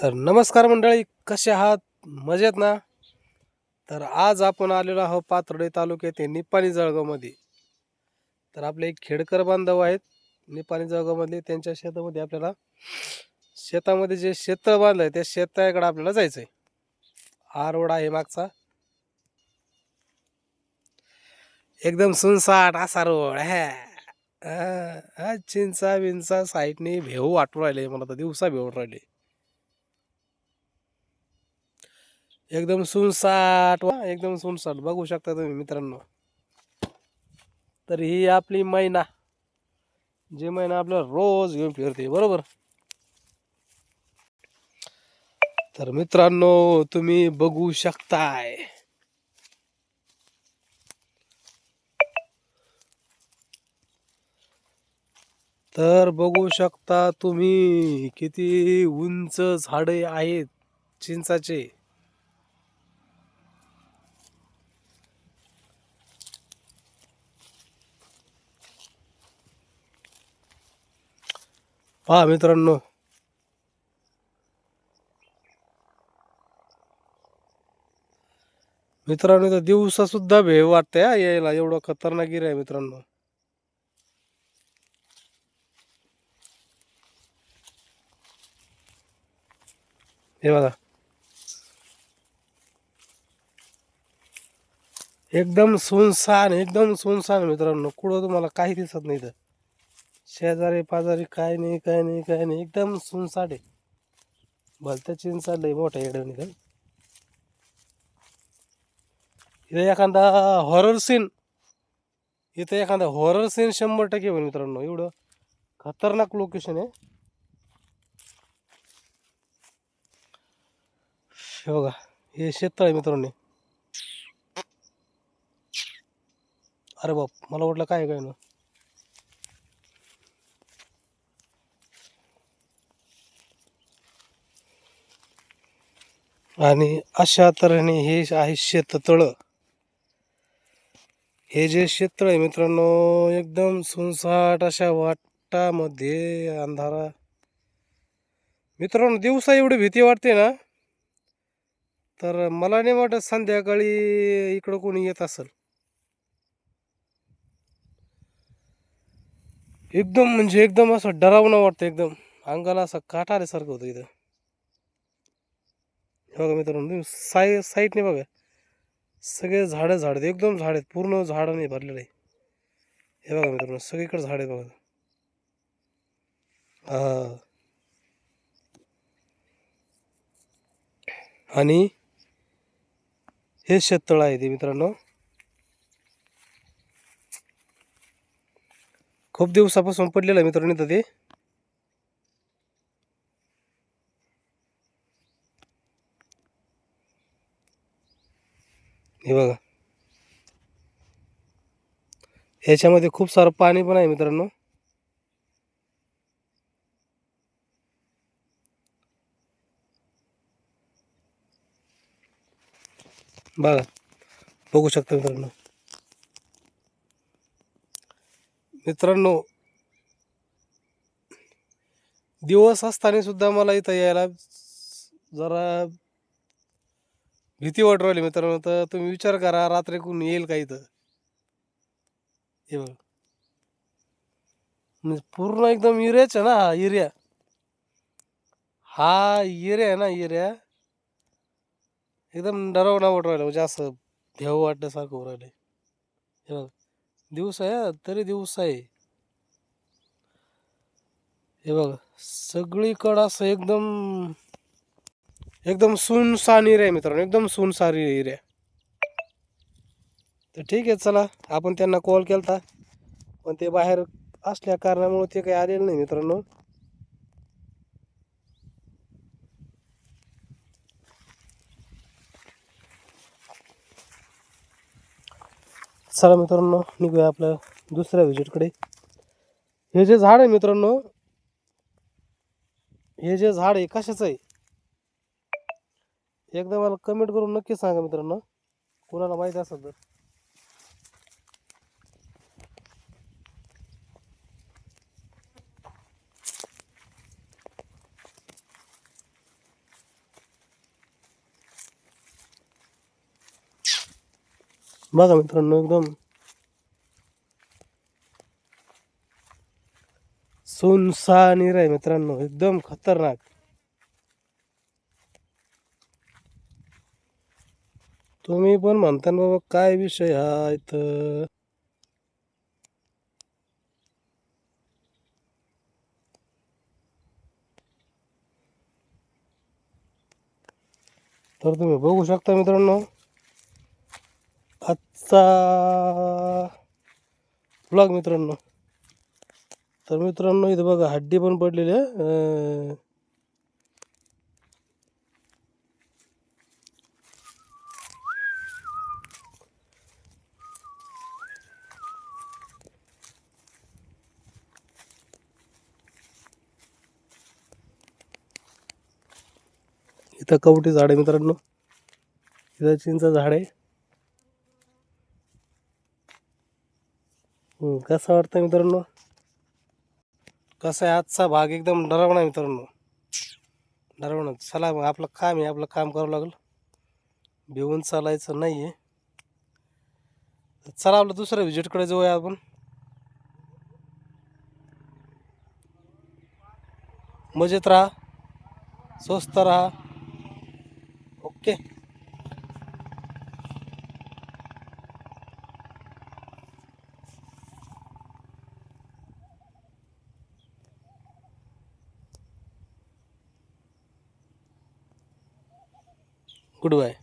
तर नमस्कार मंडळी, कसे आहात? मजेत ना? तर आज आपण आलेलो आहोत पाथर्डी तालुक्यातील निपाणी जळगावमध्ये. तर आपले एक खेडकर बांधव आहेत निपाणी जळगावमधले. त्यांच्या शेतामध्ये आपल्याला शेतामध्ये जे शेत बांधलंय त्या शेताकडे आपल्याला जायचंय. हा रोड आहे मागचा, एकदम सुनसाट असा रोड चिंचा विंचा साईडने भेऊ वाटून राहिले, मला तर दिवसा भेऊन राहिले. एकदम सुनसाट एकदम सुनसाट बघू शकता तुम्ही मित्रांनो. तर ही आपली मैना, जे मैना आपल्याला रोज घेऊन फिरते बरोबर. तर मित्रांनो तुम्ही बघू शकताय, तर बघू शकता तुम्ही किती उंच झाडे आहेत चिंचाचे. पहा मित्रांनो, मित्रांनो तर दिवसा सुद्धा भेव वाटते यायला, एवढं खतरनाक गिर आहे मित्रांनो. हे बघा, एकदम सुनसान, एकदम सुनसान मित्रांनो. कुठं तुम्हाला काही दिसत नाही. तर शेजारी पाजारी काय नाही, काय नाही, काय नाही, एकदम सुनसाट आहे. भलत्या चिंचा लय मोठ्या येड्याने का. इथे एखादा हॉरर सीन, इथे एखादा हॉरर सीन 100% होईल मित्रांनो. एवढं खतरनाक लोकेशन आहे. हे बघा, हे शेततळ आहे मित्रांनो. अरे बाप, मला वाटलं काय काय ना. आणि अशा तऱ्हेने हे आहे शेततळ. हे जे शेततळ आहे मित्रांनो, एकदम सुनसाट अशा वाटामध्ये अंधारा. मित्रांनो दिवसा एवढी भीती वाटते ना, तर मला नाही वाटत संध्याकाळी इकडं कोणी येत असेल. एकदम म्हणजे एकदम असं डरावणं वाटतं, एकदम अंगाला असं काटा आल्यासारखं होतं इथं. बघा मित्रांनो, तुम्ही साईडने बघा, सगळे झाडं झाड एकदम झाड आहेत, पूर्ण झाडाने भरलेलं आहे. हे बघा मित्रांनो, सगळीकडे झाड आहेत बघा. हा, आणि हे शेततळ आहे ते मित्रांनो. खूप दिवसापासून पडलेलं आहे मित्रांनो इथं ते. हे बघा, ह्याच्यामध्ये खूप सारं पाणी पण आहे मित्रांनो. बघा, बघू शकता मित्रांनो. मित्रांनो दिवस असताना सुद्धा मला इथं यायला जरा भीती वाटू राहिली मित्रांनो. तर तुम्ही विचार करा, रात्री कोण येईल का इथं. हे बघा, म्हणजे पूर्ण एकदम एरियाच आहे ना हा एरिया. हा एरिया आहे ना एरिया, एकदम डरावना वाटू राहिलं, म्हणजे असं भेव वाटण्यासारखं होऊ राहिलं. हे बघा, दिवस आहे तरी दिवस आहे. हे बघा, सगळीकडं असं एकदम एकदम सुनसान एरिया आहे मित्रांनो, एकदम सुनसान एरिया. तर ठीक आहे, चला आपण त्यांना कॉल केलता, पण ते बाहेर असल्या कारणामुळे ते काही आलेलं नाही मित्रांनो. चला मित्रांनो, निघूया आपल्या दुसऱ्या व्हिजिटकडे. हे जे झाड आहे मित्रांनो, हे जे झाड आहे कशाचं आहे, एकदा मला कमेंट करून नक्की सांगा मित्रांनो, कोणाला माहिती असेल तर. बघा मित्रांनो, एकदम सुनसान एरिया आहे मित्रांनो, एकदम खतरनाक. तुम्ही पण म्हणता ना बाबा काय विषय हा इथं. तर तुम्ही बघू शकता मित्रांनो, आजचा ब्लॉग मित्रांनो. तर मित्रांनो इथं बघा हड्डी पण पडलेली आहे. इथं कवठी झाड आहे मित्रांनो, इथं चिंच झाड आहे. कसं वाटतं मित्रांनो? कसा आहे आजचा भाग एकदम डरावना आहे मित्रांनो, डरावना. चला मग आपलं काम आहे, आपलं काम करावं लागलं, भिवून चालायचं नाही आहे. चला आपलं दुसऱ्या व्हिजिटकडे जाऊया आपण. मजेत राहा, स्वस्त राहा. ओके. Good bye.